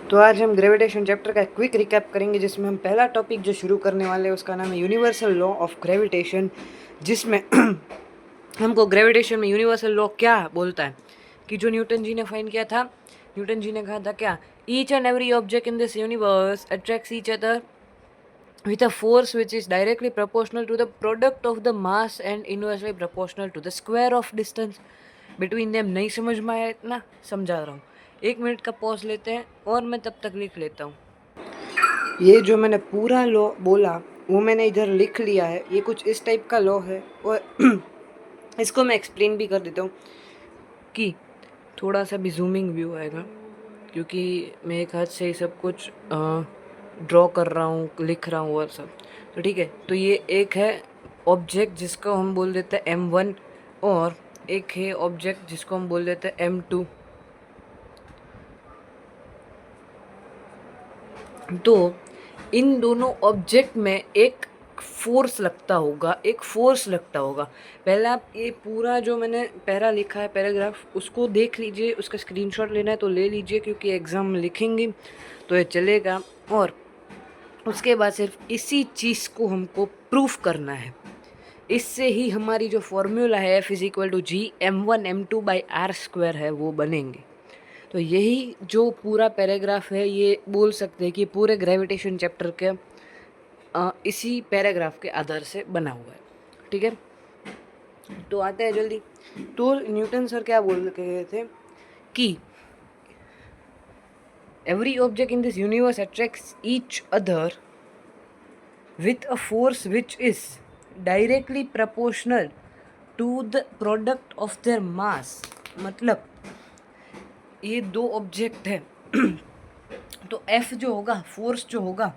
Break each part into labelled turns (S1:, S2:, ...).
S1: तो आज हम ग्रेविटेशन चैप्टर का क्विक रिकैप करेंगे, जिसमें हम पहला टॉपिक जो शुरू करने वाले हैं उसका नाम है यूनिवर्सल लॉ ऑफ ग्रेविटेशन, जिसमें हमको ग्रेविटेशन में यूनिवर्सल लॉ क्या बोलता है कि जो न्यूटन जी ने फाइंड किया था। न्यूटन जी ने कहा था क्या, each and every object in this universe attracts each other with a force which is directly proportional to the product of the mass and inversely proportional to the square of distance between them। नहीं समझ में आया इतना, समझा रहा हूँ। 1 minute का pause लेते हैं और मैं तब तक लिख लेता हूँ। ये जो मैंने पूरा लॉ बोला वो मैंने इधर लिख लिया है। ये कुछ इस टाइप का लॉ है और इसको मैं एक्सप्लेन भी कर देता हूँ कि थोड़ा सा भी जूमिंग व्यू आएगा, क्योंकि मैं एक हाथ से ही सब कुछ ड्रॉ कर रहा हूँ, लिख रहा हूँ और सब। तो ठीक है, तो ये एक है ऑब्जेक्ट जिसको हम बोल देते हैं M1 और एक है ऑब्जेक्ट जिसको हम बोल देते हैं M2। तो इन दोनों ऑब्जेक्ट में एक फोर्स लगता होगा। पहले आप ये पूरा जो मैंने पैरा लिखा है, पैराग्राफ, उसको देख लीजिए। उसका स्क्रीनशॉट लेना है तो ले लीजिए, क्योंकि एग्ज़ाम में लिखेंगे तो ये चलेगा। और उसके बाद सिर्फ इसी चीज़ को हमको प्रूफ करना है। इससे ही हमारी जो फॉर्मूला है F=G m1m2/r² है वो बनेंगे। तो यही जो पूरा पैराग्राफ है, ये बोल सकते हैं कि पूरे ग्रेविटेशन चैप्टर के इसी पैराग्राफ के आधार से बना हुआ है। ठीक है, तो आते हैं जल्दी। तो न्यूटन सर क्या बोल रहे थे कि every object in this universe attracts each other with a force which is directly proportional to the product of their mass। मतलब ये दो ऑब्जेक्ट है तो F जो होगा, फोर्स जो होगा,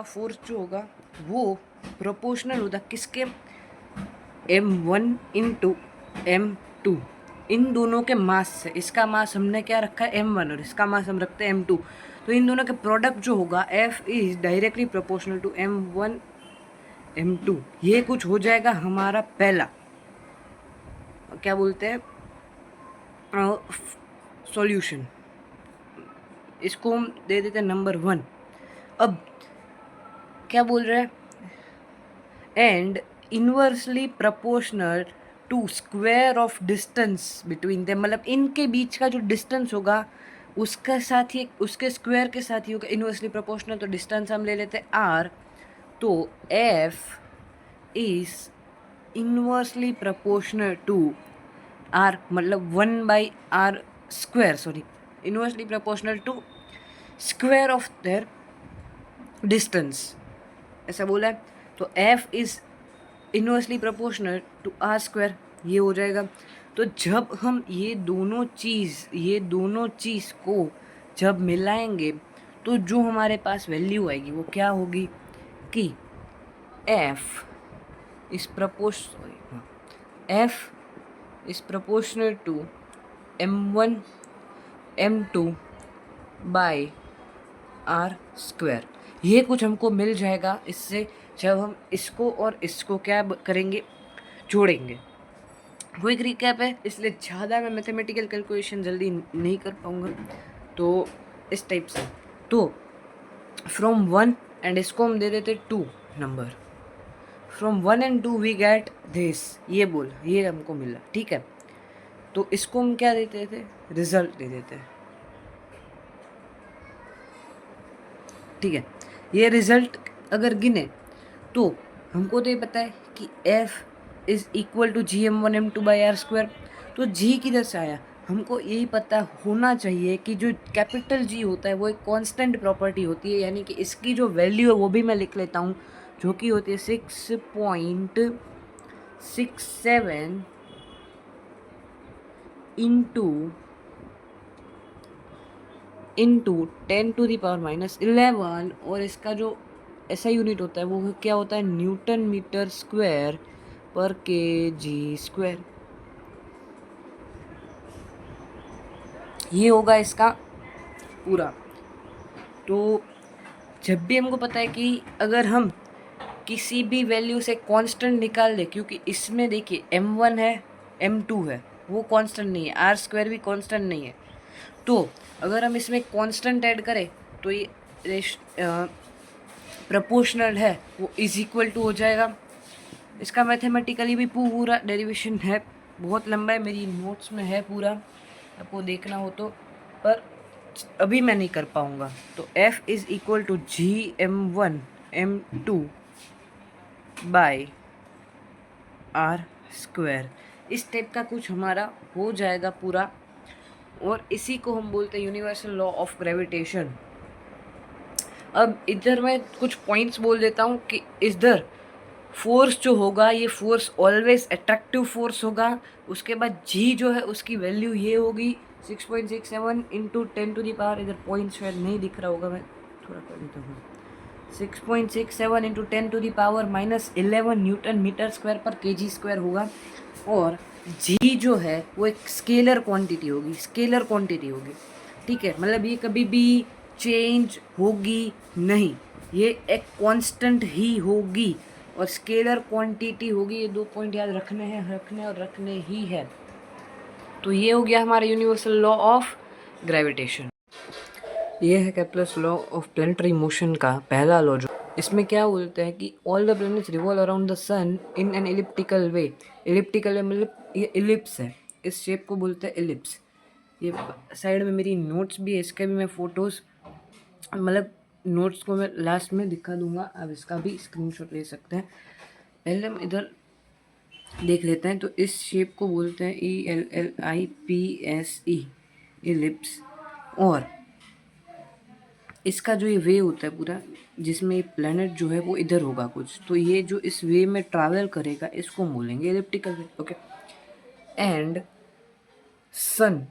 S1: फोर्स जो होगा वो प्रोपोर्शनल होगा किसके, M1 इंटू M2, इन दोनों के मास से। इसका मास हमने क्या रखा है, M1, और इसका मास हम रखते हैं M2। तो इन दोनों के प्रोडक्ट जो होगा F is directly proportional to M1 M2। ये कुछ हो जाएगा हमारा पहला, क्या बोलते हैं, सॉल्यूशन। इसको हम दे देते हैं नंबर 1। अब क्या बोल रहे हैं, and inversely proportional to square of distance between them. मतलब इनके बीच का जो डिस्टेंस होगा उसके साथ ही, उसके स्क्वायर के साथ ही होगा इनवर्सली प्रोपोर्शनल। तो डिस्टेंस हम ले लेते हैं R। तो F is inversely proportional to R, मतलब 1/r², sorry, inversely proportional to square of their distance, ऐसा बोला है। तो F is inversely proportional to R², ये हो जाएगा। तो जब हम ये दोनों चीज़ को जब मिलाएंगे तो जो हमारे पास वैल्यू आएगी वो क्या होगी कि F is proportional to M1 M2/r²। ये कुछ हमको मिल जाएगा इससे, जब हम इसको और इसको क्या करेंगे, जोड़ेंगे। क्विक रिकैप है, इसलिए ज़्यादा मैं मैथमेटिकल कैलकुलेशन जल्दी नहीं कर पाऊँगा, तो इस टाइप से। तो फ्रॉम 1 एंड इसको हम दे देते 2 number, from 1 and 2 we get this, ये हमको मिला। ठीक है, तो इसको हम क्या देते थे, रिजल्ट दे देते हैं। ठीक है, ये रिजल्ट अगर गिने तो हमको तो ये पता है कि F is equal to Gm1m2/r²। तो G किधर से आया, हमको यही पता होना चाहिए कि जो कैपिटल G होता है वो एक कांस्टेंट प्रॉपर्टी होती है, यानी कि इसकी जो वैल्यू है वो भी मैं लिख लेता हूँ, जो कि होती है 6.67 इंटू 10⁻⁻11। और इसका जो ऐसा यूनिट होता है वो क्या होता है, न्यूटन मीटर स्क्वायर पर kg²। ये होगा इसका पूरा। तो जब भी हमको पता है कि अगर हम किसी भी वैल्यू से कांस्टेंट निकाल दें, क्योंकि इसमें देखिए M1 है, M2 है, वो कांस्टेंट नहीं है, R² भी कांस्टेंट नहीं है। तो अगर हम इसमें कांस्टेंट ऐड करें तो ये प्रोपोर्शनल है वो इज इक्वल टू हो जाएगा। इसका मैथमेटिकली भी पूरा डेरिवेशन है, बहुत लंबा है, मेरी नोट्स में है पूरा, आपको देखना हो तो, पर अभी मैं नहीं कर पाऊँगा। तो F is equal to GM1M2 by R square. इस टाइप का कुछ हमारा हो जाएगा पूरा, और इसी को हम बोलते हैं यूनिवर्सल लॉ ऑफ ग्रेविटेशन। अब इधर मैं कुछ पॉइंट्स बोल देता हूँ कि इधर फोर्स जो होगा ये फोर्स ऑलवेज अट्रैक्टिव फोर्स होगा। उसके बाद जी जो है उसकी वैल्यू ये होगी 6.67 इंटू 10⁻, इधर पॉइंट शायद नहीं दिख रहा होगा, मैं थोड़ा कर देता हूँ, 6.67 इंटू 10⁻⁻11 न्यूटन मीटर स्क्वायर पर केजी स्क्वायर होगा। और जी जो है वो एक स्केलर क्वांटिटी होगी, स्केलर क्वांटिटी होगी, ठीक है, मतलब ये कभी भी चेंज होगी नहीं, ये एक कांस्टेंट ही होगी और स्केलर क्वांटिटी होगी। ये 2 पॉइंट याद रखने हैं, रखने ही है। तो ये हो गया हमारा यूनिवर्सल लॉ ऑफ ग्रेविटेशन। ये है Kepler's law of planetary motion का पहला लॉ। जो इसमें क्या बोलते हैं कि all the planets revolve around the sun in an elliptical way. Elliptical way मतलब ये एलिप्स है, इस शेप को बोलते हैं एलिप्स। ये साइड में मेरी नोट्स भी है, इसके भी मैं फ़ोटोज़, मतलब नोट्स को मैं लास्ट में दिखा दूंगा, आप इसका भी स्क्रीनशॉट ले सकते हैं। पहले हम इधर देख लेते हैं। तो इस शेप को बोलते हैं ELLIPSE, एलिप्स। और इसका जो ये वे होता है पूरा, जिसमें ये प्लैनेट जो है वो इधर होगा कुछ, तो ये जो इस वे में ट्रैवल करेगा इसको बोलेंगे elliptical way. Okay, and sun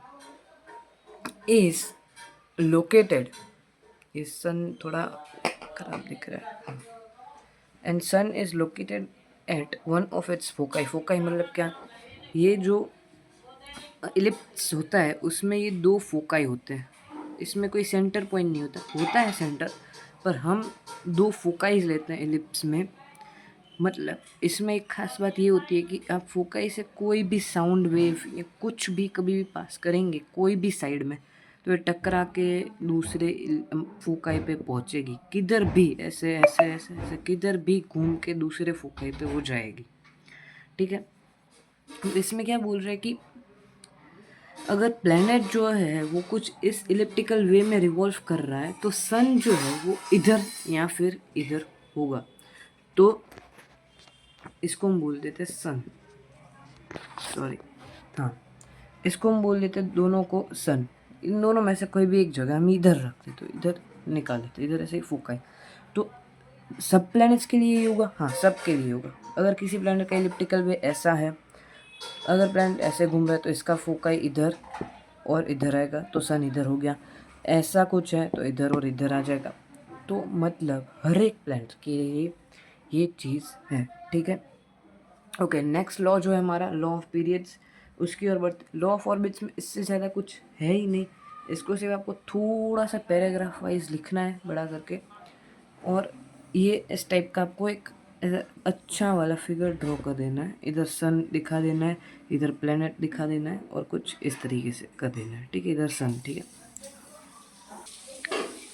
S1: is located, इस सन थोड़ा खराब दिख रहा है, and sun is located at one of its foci. Foci मतलब क्या, ये जो इलिप्स होता है उसमें ये 2 फोकाई होते हैं, इसमें कोई सेंटर पॉइंट नहीं होता, होता है सेंटर, पर हम 2 फोकाइज लेते हैं इलिप्स में। मतलब इसमें एक खास बात ये होती है कि आप फोकाई से कोई भी साउंड वेव या कुछ भी कभी भी पास करेंगे कोई भी साइड में, तो ये टकरा के दूसरे फोकाई पे पहुंचेगी, किधर भी ऐसे ऐसे ऐसे ऐसे किधर भी घूम के दूसरे फोकाई पे वो जाएगी, ठीक है। तो इसमें क्या बोल रहे हैं कि अगर प्लैनेट जो है वो कुछ इस इलिप्टिकल वे में रिवॉल्व कर रहा है तो सन जो है वो इधर या फिर इधर होगा, तो इसको हम बोल देते सन, सॉरी हाँ, इसको हम बोल देते दोनों को सन। इन दोनों में से कोई भी एक जगह हम इधर रखते तो इधर निकाल लेते, इधर ऐसे ही फूका है। तो सब प्लैनेट्स के लिए होगा, हाँ सब के लिए होगा। अगर किसी प्लैनेट का इलिप्टिकल वे ऐसा है, अगर प्लैनेट ऐसे घूम रहा है तो इसका फोकाई इधर और इधर आएगा, तो सन इधर हो गया। ऐसा कुछ है तो इधर और इधर आ जाएगा। तो मतलब हर एक प्लैनेट के लिए ये चीज़ है, ठीक है। ओके, नेक्स्ट लॉ जो है हमारा लॉ ऑफ पीरियड्स, उसकी ओर बढ़ते। लॉ ऑफ ऑर्बिट्स में इससे ज़्यादा कुछ है ही नहीं, इसको सिर्फ आपको थोड़ा सा पैराग्राफ वाइज लिखना है बड़ा करके, और ये इस टाइप का आपको एक अच्छा वाला फिगर ड्रॉ कर देना है। इधर सन दिखा देना है, इधर प्लेनेट दिखा देना है, और कुछ इस तरीके से कर देना है, ठीक है। इधर सन, ठीक है।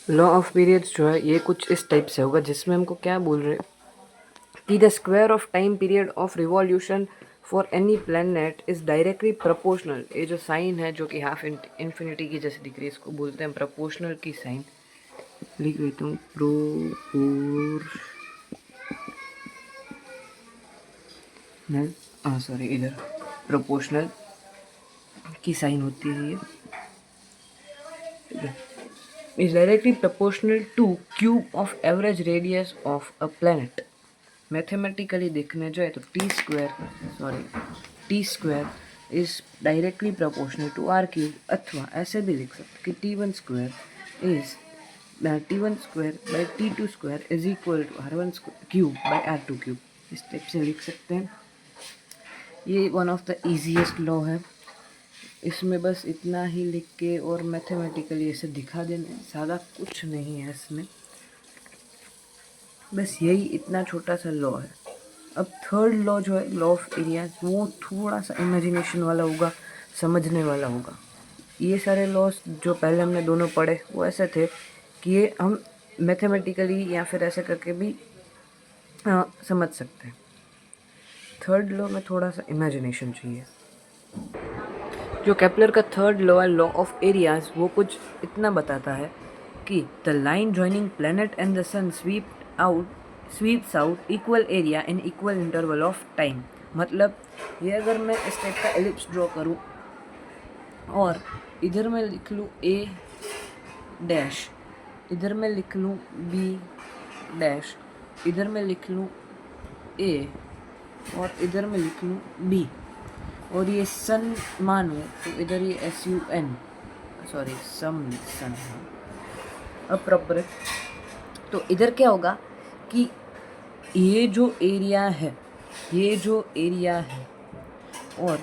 S1: लॉ ऑफ पीरियड्स जो है ये कुछ इस टाइप से होगा, जिसमें हमको क्या बोल रहे हैं कि the square of time period of revolution for any planet is directly proportional. ये जो साइन है जो कि हाफ इन्फिनिटी की जैसे दिख रही है, इसको बोलते हैं प्रोपोर्शनल की साइन। लिख लेता हूँ सॉरी, इधर प्रोपोर्शनल की साइन होती है ये, is directly proportional to cube of average radius of a planet. Mathematically देखने जाए तो T square is directly proportional to R cube, अथवा ऐसे भी लिख सकते कि T1 square is T1 square by T2 square is equal to R1 cube by R2 cube. इस टाइप से लिख सकते हैं। ये one of the easiest law है, इसमें बस इतना ही लिख के और मैथमेटिकली ऐसे दिखा देना, ज़्यादा कुछ नहीं है इसमें, बस यही इतना छोटा सा लॉ है। अब थर्ड लॉ जो है लॉ ऑफ एरिया, वो थोड़ा सा इमेजिनेशन वाला होगा, समझने वाला होगा। ये सारे लॉस जो पहले हमने दोनों पढ़े वो ऐसे थे कि ये हम मैथमेटिकली या फिर ऐसे करके भी समझ सकते हैं। थर्ड लॉ में थोड़ा सा इमेजिनेशन चाहिए। जो केपलर का थर्ड लॉ है, लॉ ऑफ एरियाज, वो कुछ इतना बताता है कि the line joining planet and the sun sweeps out equal area in equal interval of time. मतलब ये अगर मैं इस टाइप का एलिप्स ड्रॉ करूँ और इधर मैं लिख लूँ ए डैश, इधर मैं लिख लूँ बी डैश, इधर मैं लिख लूँ ए और इधर मैं लिख लूँ बी, और ये सन मानूँ तो इधर ये SUN, सॉरी सन अब प्रॉपर। तो इधर क्या होगा कि ये जो एरिया है, ये जो एरिया है और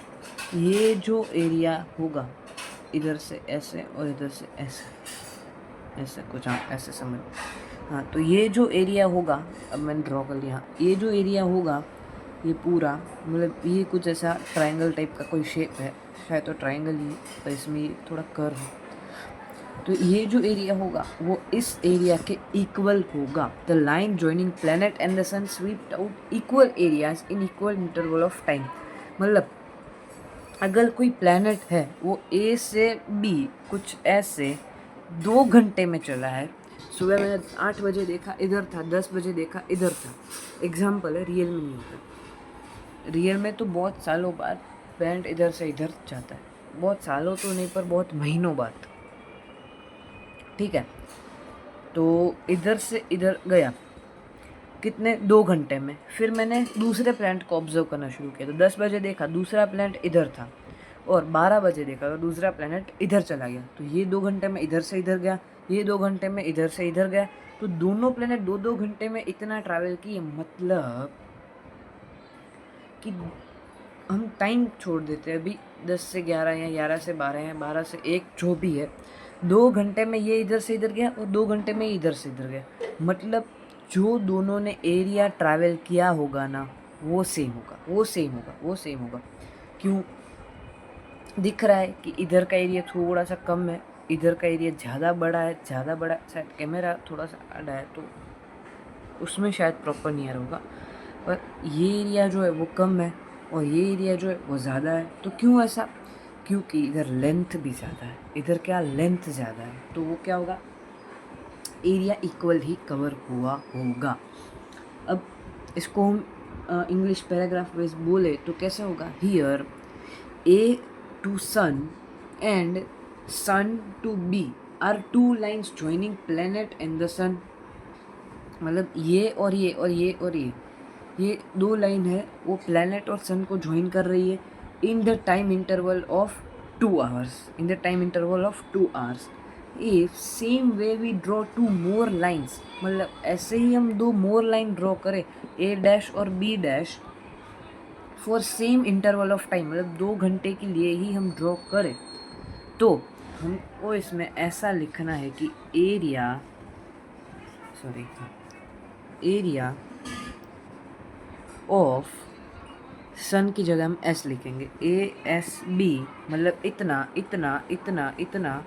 S1: ये जो एरिया होगा, इधर से ऐसे और इधर से ऐसे, ऐसे कुछ, हाँ ऐसे समझ। हाँ तो ये जो एरिया होगा, अब मैंने ड्रॉ कर लिया, ये जो एरिया होगा ये पूरा, मतलब ये कुछ ऐसा ट्रायंगल टाइप का कोई शेप है, शायद तो ट्रायंगल ही, पर इसमें थोड़ा कर्व है। तो ये जो एरिया होगा वो इस एरिया के इक्वल होगा। The line joining planet and the sun swept out equal areas in equal interval of time. मतलब अगर कोई प्लैनेट है वो A से B कुछ ऐसे 2 घंटे में चला है, सुबह मैंने 8 बजे देखा इधर था, 10 बजे देखा इधर था, एग्जाम्पल है, रियल में नहीं होता। रियल में तो बहुत सालों बाद प्लैनेट इधर से इधर जाता है, बहुत सालों तो नहीं पर बहुत महीनों बाद, ठीक है। तो इधर से इधर गया कितने, 2 घंटे में। फिर मैंने दूसरे प्लैनेट को ऑब्जर्व करना शुरू किया, तो 10 बजे देखा दूसरा प्लैनेट इधर था, और 12 बजे देखा तो दूसरा प्लैनेट इधर चला गया। तो ये 2 घंटे में इधर से इधर गया, ये 2 घंटे में इधर से इधर गया। तो दोनों प्लैनेट 2-2 घंटे में इतना ट्रैवल किए, मतलब कि हम टाइम छोड़ देते हैं अभी 10 से 11 या 11 से 12 या 12 से 1 जो भी है, 2 घंटे में ये इधर से इधर गया और 2 घंटे में इधर से इधर गया। मतलब जो दोनों ने एरिया ट्रैवल किया होगा ना, वो सेम होगा, वो सेम होगा, वो सेम होगा। क्यों दिख रहा है कि इधर का एरिया थोड़ा सा कम है, इधर का एरिया ज़्यादा बड़ा है, ज़्यादा बड़ा, शायद कैमरा थोड़ा सा आड़ा है तो उसमें शायद प्रॉपर नहीं आ रहा होगा, पर ये एरिया जो है वो कम है और ये एरिया जो है वो ज़्यादा है। तो क्यों ऐसा? क्योंकि इधर लेंथ भी ज़्यादा है, इधर क्या लेंथ ज़्यादा है, तो वो क्या होगा, एरिया इक्वल ही कवर हुआ होगा। अब इसको हम इंग्लिश पैराग्राफ वाइज बोले तो कैसे होगा, here A to sun and sun to B are 2 lines joining planet and the sun। मतलब ये और ये और ये और ये 2 लाइन है, वो प्लैनेट और सन को ज्वाइन कर रही है in the time interval of 2 hours, in the time interval of 2 hours। If same way we draw 2 more lines, मतलब ऐसे ही हम 2 more लाइन ड्रॉ करें, A डैश और B dash, for same interval of time, मतलब 2 घंटे के लिए ही हम ड्रॉ करें, तो हमको इसमें ऐसा लिखना है कि एरिया ऑफ सन की जगह हम S लिखेंगे, ASB, मतलब इतना इतना इतना इतना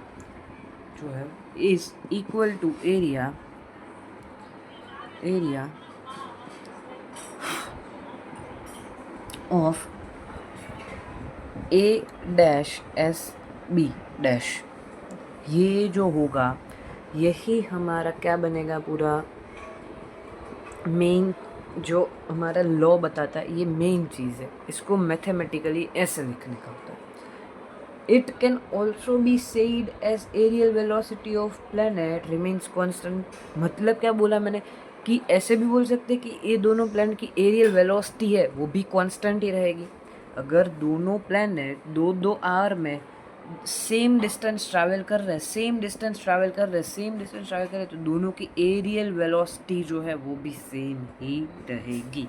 S1: जो है is equal to area of A dash SB dash. ये जो होगा यही हमारा क्या बनेगा, पूरा मेन जो हमारा लॉ बताता है, ये मेन चीज़ है, इसको मैथमेटिकली ऐसे लिखने का होता है। It can also be said as areal velocity of planet remains constant. मतलब क्या बोला मैंने, कि ऐसे भी बोल सकते कि ये दोनों प्लैनेट की एरियल वेलोसिटी है वो भी कांस्टेंट ही रहेगी। अगर दोनों प्लैनेट 2-2 आवर में सेम डिस्टेंस ट्रैवल कर रहे हैं, तो दोनों की एरियल वेलोसिटी जो है वो भी सेम ही रहेगी।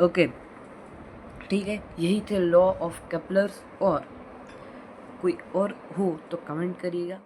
S1: ओके ठीक है, यही थे लॉ ऑफ केपलर, और कोई और हो तो कमेंट करिएगा।